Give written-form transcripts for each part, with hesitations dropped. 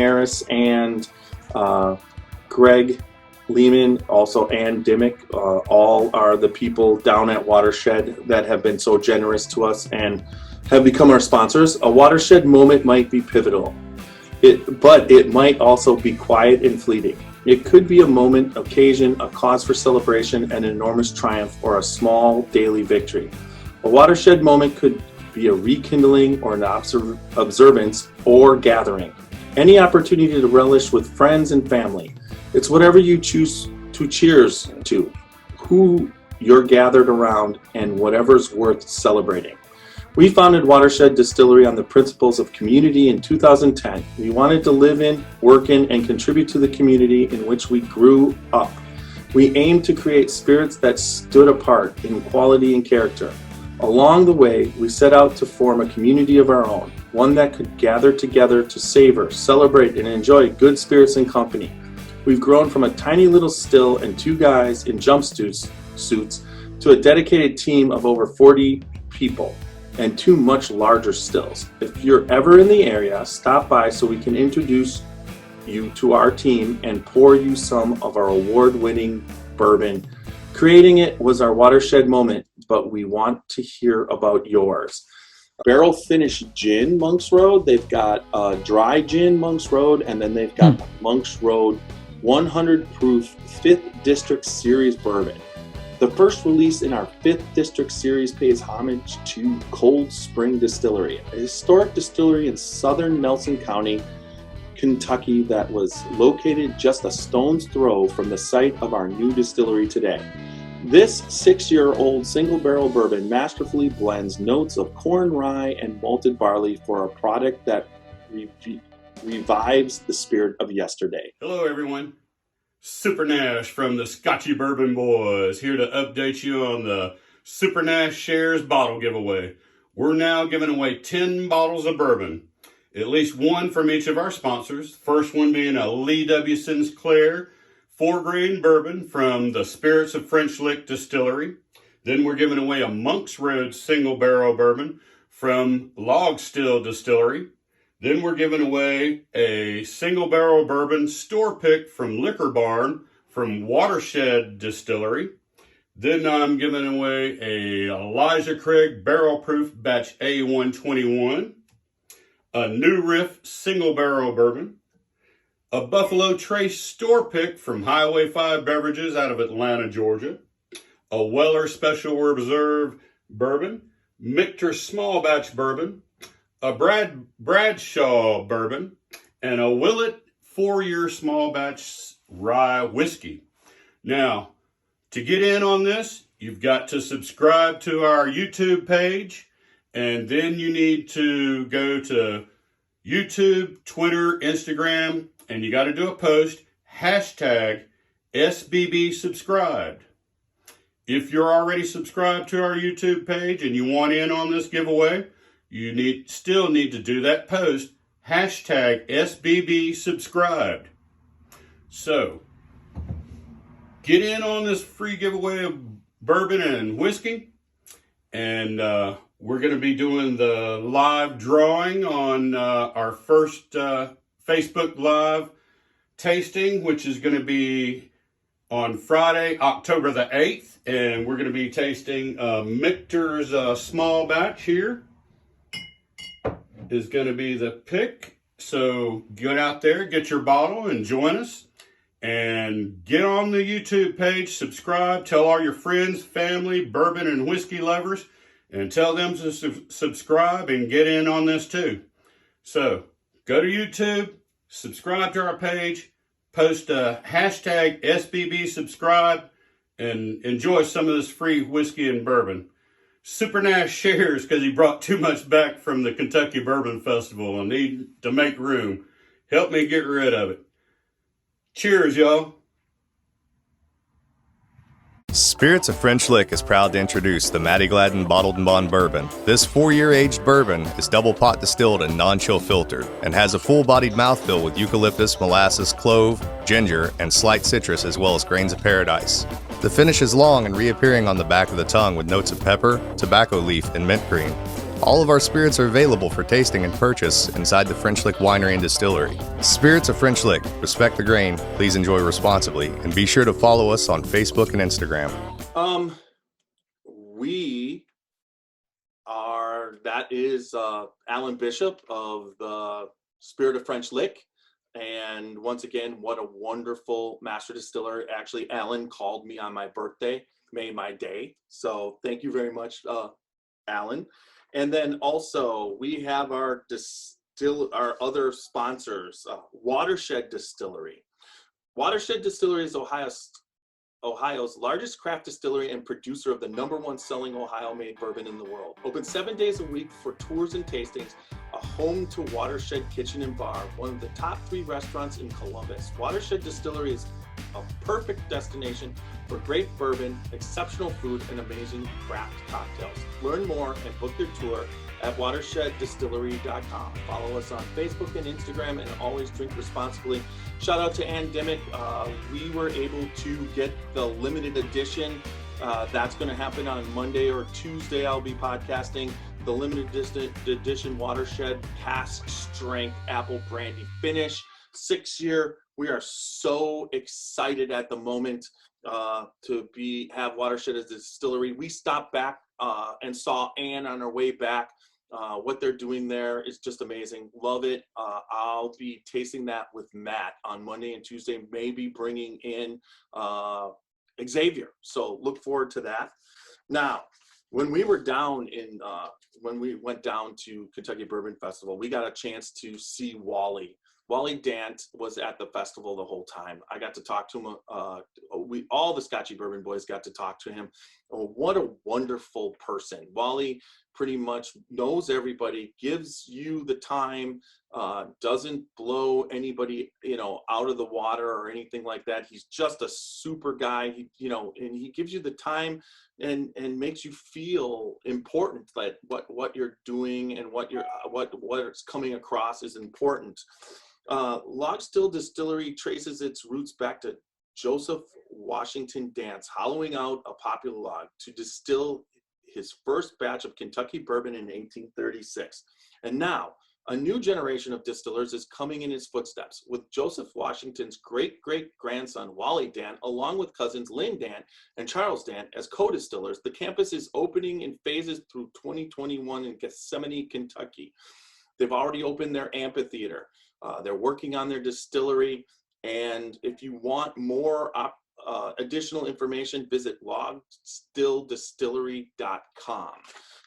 Harris and Greg Lehman, also Ann Dimmick, all are the people down at Watershed that have been so generous to us and have become our sponsors. A watershed moment might be pivotal, but it might also be quiet and fleeting. It could be a moment, occasion, a cause for celebration, an enormous triumph, or a small daily victory. A watershed moment could be a rekindling or an observance or gathering. Any opportunity to relish with friends and family. It's whatever you choose to cheers to, who you're gathered around, and whatever's worth celebrating. We founded Watershed Distillery on the principles of community in 2010. We wanted to live in, work in, and contribute to the community in which we grew up. We aimed to create spirits that stood apart in quality and character. Along the way, we set out to form a community of our own, one that could gather together to savor, celebrate, and enjoy good spirits and company. We've grown from a tiny little still and two guys in jumpsuits to a dedicated team of over 40 people and two much larger stills. If you're ever in the area, stop by so we can introduce you to our team and pour you some of our award-winning bourbon. Creating it was our watershed moment, but we want to hear about yours. Barrel finished gin, Monks Road. They've got dry gin, Monks Road, and then they've got Monks Road 100 proof 5th District Series bourbon. The first release in our 5th District Series pays homage to Cold Spring Distillery, a historic distillery in southern Nelson County, Kentucky that was located just a stone's throw from the site of our new distillery today. This 6-year-old single barrel bourbon masterfully blends notes of corn, rye, and malted barley for a product that revives the spirit of yesterday. Hello everyone, Super Nash from the Scotchy Bourbon Boys here to update you on the Super Nash Shares bottle giveaway. We're now giving away 10 bottles of bourbon, at least one from each of our sponsors. First one being a Lee W. Sinclair 4-grain bourbon from the Spirits of French Lick Distillery. Then we're giving away a Monks Road single barrel bourbon from Log Still Distillery. Then we're giving away a single barrel bourbon store pick from Liquor Barn from Watershed Distillery. Then I'm giving away a Elijah Craig barrel proof batch A121, a New Riff single barrel bourbon, a Buffalo Trace store pick from Highway 5 Beverages out of Atlanta, Georgia, a Weller Special Reserve bourbon, Michter small batch bourbon, a Bradshaw bourbon, and a Willett 4-year small batch rye whiskey. Now, to get in on this, you've got to subscribe to our YouTube page, and then you need to go to YouTube, Twitter, Instagram, and you got to do a post, hashtag SBB subscribed. If you're already subscribed to our YouTube page and you want in on this giveaway, you still need to do that post, hashtag SBB subscribed. So, get in on this free giveaway of bourbon and whiskey. And we're going to be doing the live drawing on our first Facebook Live tasting, which is going to be on Friday, October the 8th. And we're going to be tasting Michter's small batch here. Is going to be the pick. So get out there, get your bottle, and join us. And get on the YouTube page, subscribe, tell all your friends, family, bourbon and whiskey lovers, and tell them to subscribe and get in on this too. So go to YouTube, subscribe to our page, post a hashtag SBB subscribe, and enjoy some of this free whiskey and bourbon. Super Nash shares because he brought too much back from the Kentucky Bourbon Festival and need to make room. Help me get rid of it. Cheers, y'all. Spirits of French Lick is proud to introduce the Matty Gladden Bottled and Bond Bourbon. This 4-year aged bourbon is double pot distilled and non-chill filtered and has a full-bodied mouthfeel with eucalyptus, molasses, clove, ginger, and slight citrus as well as grains of paradise. The finish is long and reappearing on the back of the tongue with notes of pepper, tobacco leaf, and mint green. All of our spirits are available for tasting and purchase inside the French Lick Winery and Distillery. Spirits of French Lick. Respect the grain, please enjoy responsibly, and be sure to follow us on Facebook and Instagram. That is Alan Bishop of the Spirit of French Lick. And once again, what a wonderful master distiller. Actually, Alan called me on my birthday, made my day. So thank you very much, Alan. And then also we have our other sponsors, Watershed Distillery. Watershed Distillery is Ohio's largest craft distillery and producer of the #1 selling Ohio-made bourbon in the world. Open 7 days a week for tours and tastings. A home to Watershed Kitchen and Bar, one of the top 3 restaurants in Columbus. Watershed Distillery is a perfect destination for great bourbon, exceptional food, and amazing craft cocktails. Learn more and book your tour at watersheddistillery.com. Follow us on Facebook and Instagram, and always drink responsibly. Shout out to Ann Dimmick. We were able to get the limited edition. That's going to happen on Monday or Tuesday. I'll be podcasting the limited edition Watershed cask strength apple brandy finish, 6-year. We are so excited at the moment to have Watershed as a distillery. We stopped back and saw Ann on our way back. What they're doing there is just amazing. Love it. I'll be tasting that with Matt on Monday and Tuesday, maybe bringing in Xavier. So look forward to that. Now, when we were down when we went down to Kentucky Bourbon Festival, we got a chance to see Wally. Wally Dant was at the festival the whole time. I got to talk to him. All the Scotchy Bourbon boys got to talk to him. Oh, what a wonderful person. Wally pretty much knows everybody, gives you the time, doesn't blow anybody, out of the water or anything like that. He's just a super guy, and he gives you the time and makes you feel important, that what you're doing and what's coming across is important. Log Still Distillery traces its roots back to Joseph Washington Dant's hollowing out a popular log to distill his first batch of Kentucky bourbon in 1836. And now, a new generation of distillers is coming in his footsteps, with Joseph Washington's great-great-grandson, Wally Dant, along with cousins Lynn Dant and Charles Dant as co-distillers. The campus is opening in phases through 2021 in Gethsemane, Kentucky. They've already opened their amphitheater. They're working on their distillery. And if you want more additional information, visit logstilldistillery.com.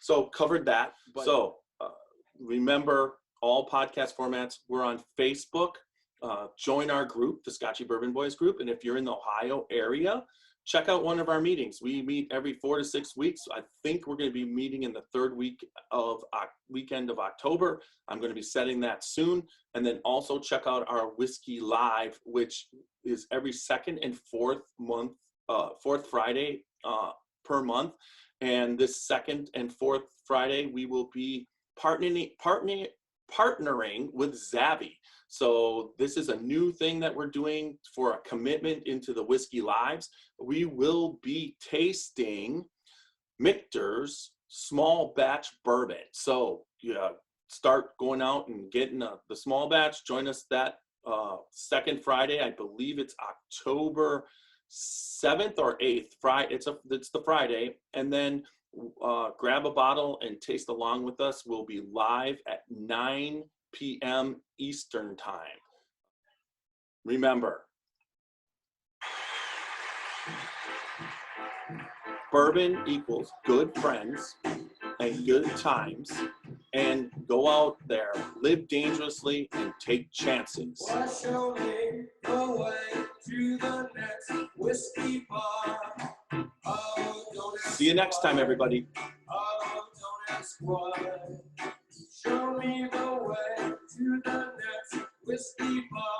So covered that. So remember, all podcast formats, we're on Facebook. Join our group, the Scotchy Bourbon Boys group. And if you're in the Ohio area, check out one of our meetings. We meet every 4 to 6 weeks. I think we're going to be meeting in the third weekend of October. I'm going to be setting that soon. And then also check out our Whiskey Live, which is every second and fourth Friday per month. And this second and fourth Friday, we will be partnering with Zabby. So this is a new thing that we're doing for a commitment into the Whiskey Lives. We will be tasting Michter's small batch bourbon. So start going out and getting the small batch. Join us that second Friday. I believe it's October 7th or 8th. It's the Friday. And then grab a bottle and taste along with us. We'll be live at 9 p.m. Eastern time. Remember, bourbon equals good friends and good times, and go out there, live dangerously, and take chances. Show me the way to the next whiskey bar. See you next time, everybody. Don't ask why. Show me the way to the next whiskey bar.